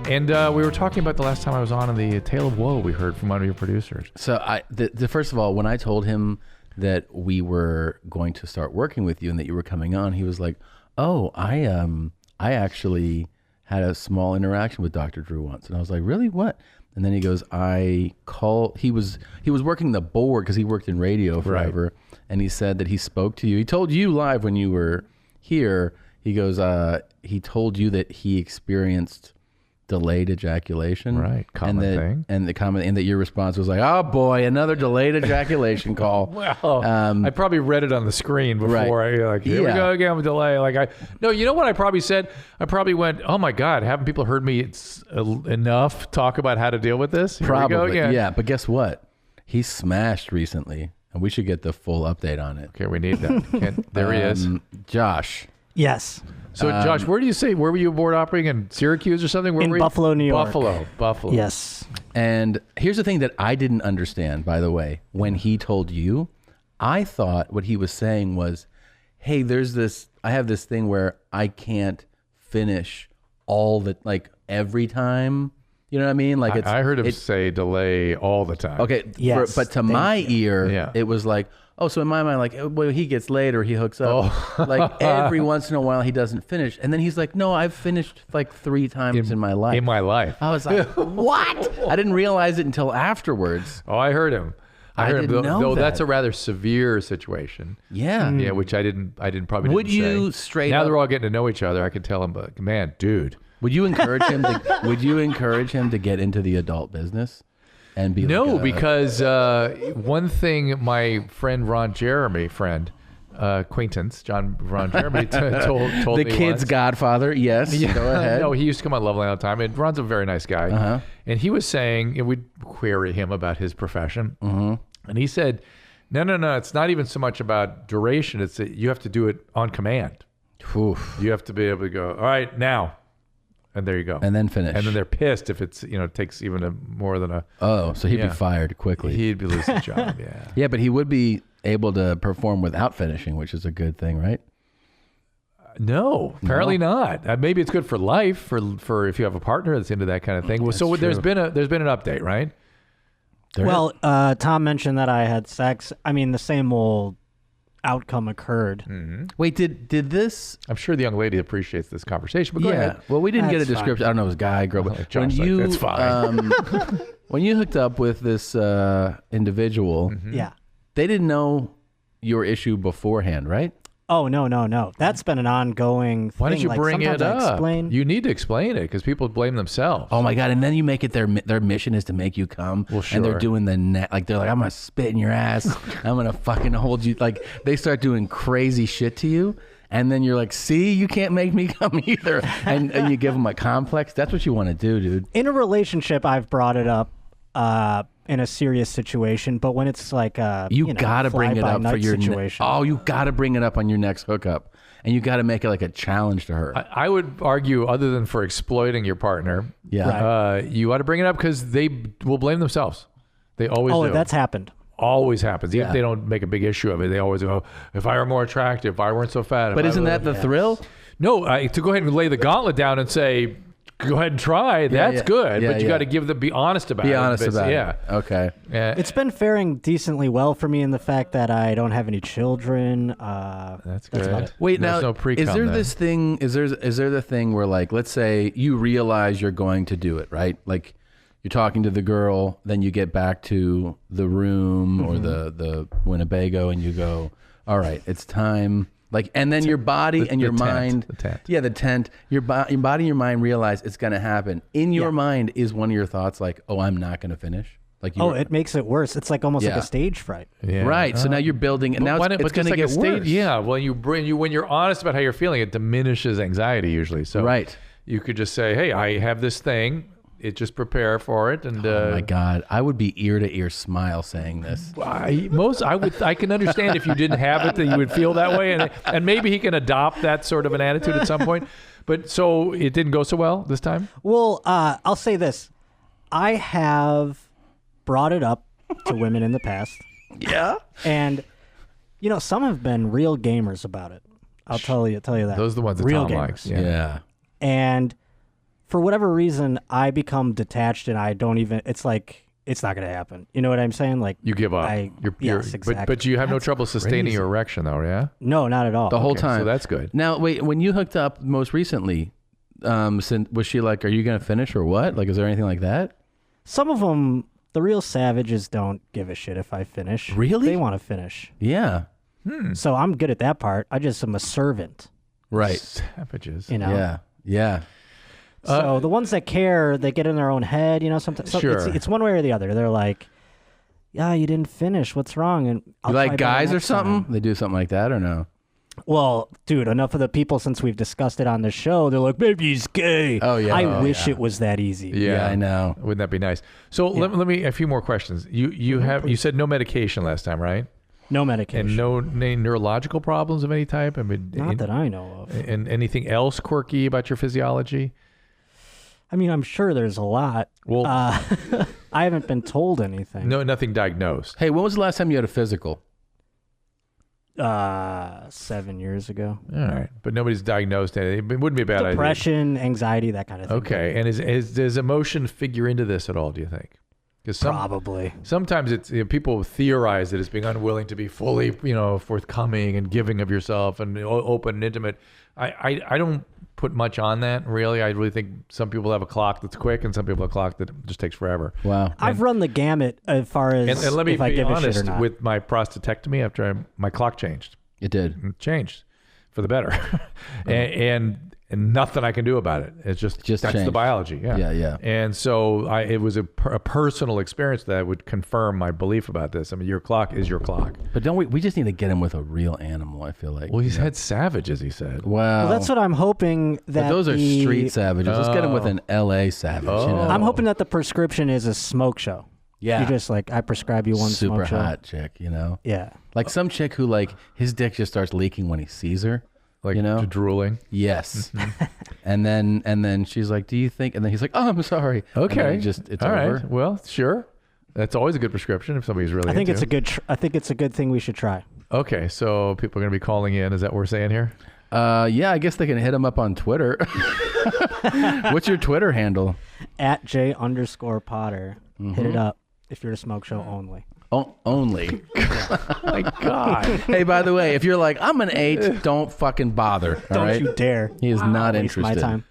And we were talking about the last time I was on the Tale of Woe we heard from one of your producers. So first of all, when I told him that we were going to start working with you and that you were coming on, he was like, "Oh, I actually had a small interaction with Dr. Drew once." And I was like, "Really? What?" And then he goes, he was working the board because he worked in radio forever. Right. And he said that he spoke to you. He told you live when you were here. He goes, he told you that he experienced delayed ejaculation. Right. Common thing. And that your response was like, "Oh boy, another delayed ejaculation call." Well, I probably read it on the screen before. Right. Here we go again with delay. No, you know what I probably said? I probably went, "Oh my God, haven't people heard me enough talk about how to deal with this?" Here probably. We go again. Yeah, but guess what? He smashed recently, and we should get the full update on it. Okay, we need that. There he is. Josh. Yes. So, Josh, where do you say? Where were you aboard operating in Syracuse or something? In Buffalo, New York. Buffalo. Yes. And here's the thing that I didn't understand, by the way. When he told you, I thought what he was saying was, "Hey, I have this thing where I can't finish every time." You know what I mean? I heard him say delay all the time. Okay. Yes. But to my ear, it was like, oh, so in my mind, well, he gets laid or he hooks up. Every once in a while he doesn't finish. And then he's like, "No, I've finished 3 times in my life." In my life. I was like, what? I didn't realize it until afterwards. Oh, I heard him. I didn't know though that. That's a rather severe situation. Yeah. Yeah, which I probably Would didn't you say. straight now up... they're all getting to know each other. I could tell him, but man, dude. Would you encourage him to get into the adult business? And be because one thing my friend Ron Jeremy, acquaintance Ron Jeremy told the me kid's once. godfather. Yes, go ahead. No, he used to come on Loveline all the time, and Ron's a very nice guy. And he was saying, and we'd query him about his profession, and he said, no, it's not even so much about duration. It's that you have to do it on command. Oof. You have to be able to go, all right, now. And there you go. And then finish. And then they're pissed if it's, takes even more than a... Oh, so he'd be fired quickly. He'd be losing his job, yeah. Yeah, but he would be able to perform without finishing, which is a good thing, right? No, apparently not. Maybe it's good for life, for if you have a partner that's into that kind of thing. Well, so there's been an update, right? Tom mentioned that I had sex. I mean, the same old outcome occurred. Wait, did this? I'm sure the young lady appreciates this conversation. But go ahead. Well, we didn't get a description. I don't know, if it was guy, girl. But when you, that's fine. When you hooked up with this individual, they didn't know your issue beforehand, right? Oh, no. That's been an ongoing thing. Why don't you bring it up? You need to explain it because people blame themselves. Oh my God. And then you make it their mission is to make you come. Well, sure. And they're doing they're like, "I'm going to spit in your ass. I'm going to fucking hold you." Like they start doing crazy shit to you. And then you're like, "See, you can't make me come either." And you give them a complex. That's what you want to do, dude. In a relationship, I've brought it up in a serious situation, but when it's like you gotta bring it up for your situation. You gotta bring it up on your next hookup, and you gotta make it like a challenge to her. I would argue, other than for exploiting your partner, you ought to bring it up because they will blame themselves. They always do. Oh, that's happened. Always happens. Even if they don't make a big issue of it, they always go, "If I were more attractive, if I weren't so fat." But isn't that the thrill? No, to go ahead and lay the gauntlet down and say, "Go ahead and try." That's good, but you got to be honest about it. Be honest about it. Yeah. Okay. It's been faring decently well for me in the fact that I don't have any children. That's good. Wait, There's now, no pre-cum is there then. this thing? Is there the thing where, like, let's say you realize you're going to do it, right? Like, you're talking to the girl, then you get back to the room or the Winnebago, and you go, "All right, it's time." Like, and then your body and your mind, the tent. Yeah, the tent. Your body and your mind realize it's going to happen. In your mind, is one of your thoughts like, "Oh, I'm not going to finish." Like, it makes it worse. It's like almost like a stage fright. Yeah. Right. So now you're building, and now it's going to get worse. Yeah. Well, when you're honest about how you're feeling, it diminishes anxiety usually. So you could just say, "Hey, I have this thing. Just prepare for it." And oh my God, I would be ear to ear smile saying this. I can understand if you didn't have it that you would feel that way, and maybe he can adopt that sort of an attitude at some point. But so it didn't go so well this time. Well, I'll say this: I have brought it up to women in the past. Yeah, and some have been real gamers about it. I'll tell you that. Those are the ones that real Tom gamers. likes. Yeah. And for whatever reason, I become detached and I don't even. It's like it's not going to happen. You know what I'm saying? Like you give up. Yes, exactly. But you have no trouble sustaining crazy. your erection, though, yeah? No, not at all. The whole Okay, time. so that's good. Now, wait, when you hooked up most recently, was she like, "Are you going to finish or what?" Like, is there anything like that? Some of them, the real savages, don't give a shit if I finish. Really? They want to finish. Yeah. So I'm good at that part. I just am a servant. Right. Savages. You know. Yeah. Yeah. So the ones that care, they get in their own head. You know, sometimes Sure. it's one way or the other. They're like, "Yeah, you didn't finish. What's wrong?" And I'll You try like better guys or next something? time. They do something like that or no? Well, dude, enough of the people since we've discussed it on the show. They're like, "Maybe he's gay." Oh, yeah. I Oh, wish yeah. it was that easy. Yeah, I know. Wouldn't that be nice? So let me a few more questions. You said no medication last time, right? No medication. And no any neurological problems of any type. I mean, Not that I know of. And anything else quirky about your physiology? I mean, I'm sure there's a lot. Well, I haven't been told anything. no, nothing diagnosed. Hey, when was the last time you had a physical? 7 years ago. All right, but nobody's diagnosed anything. It wouldn't be a bad idea. Depression, anxiety, that kind of thing. Okay, and does emotion figure into this at all? Do you think? Because Probably. sometimes it's people theorize that it's being unwilling to be fully forthcoming and giving of yourself and open and intimate. I don't put much on that really. I really think some people have a clock that's quick and some people have a clock that just takes forever. Wow. I've run the gamut as far as And let me if I be give a shit or honest, not. with my prostatectomy after my clock changed. It did. It changed for the better, and nothing I can do about it. It's just that's the changed. biology. Yeah, Yeah. And so it was a personal experience that would confirm my belief about this. I mean, your clock is your clock. But don't we just need to get him with a real animal, I feel like. Well, he's had savages, he said. Wow. Well, that's what I'm hoping that But those are the- street savages. Let's get him with an LA savage, you know? I'm hoping that the prescription is a smoke show. Yeah. You just like, I prescribe you one super smoke show. hot chick, you know? Yeah. Like some chick who like his dick just starts leaking when he sees her. Like you know? drooling. Yes. and then she's like, "Do you think?" And then he's like, "Oh, I'm sorry." And then Okay, it's all over. right. Well, sure. That's always a good prescription if somebody's really. I think into it's a good. I think it's a good thing we should try. Okay, so people are going to be calling in. Is that what we're saying here? Yeah, I guess they can hit him up on Twitter. What's your Twitter handle? At J_Potter. Hit it up if you're a smoke show only. Only. Oh my God. Hey, by the way, if you're like, I'm an 8, don't fucking bother. All Don't right? you dare. He is not Waste interested. my time.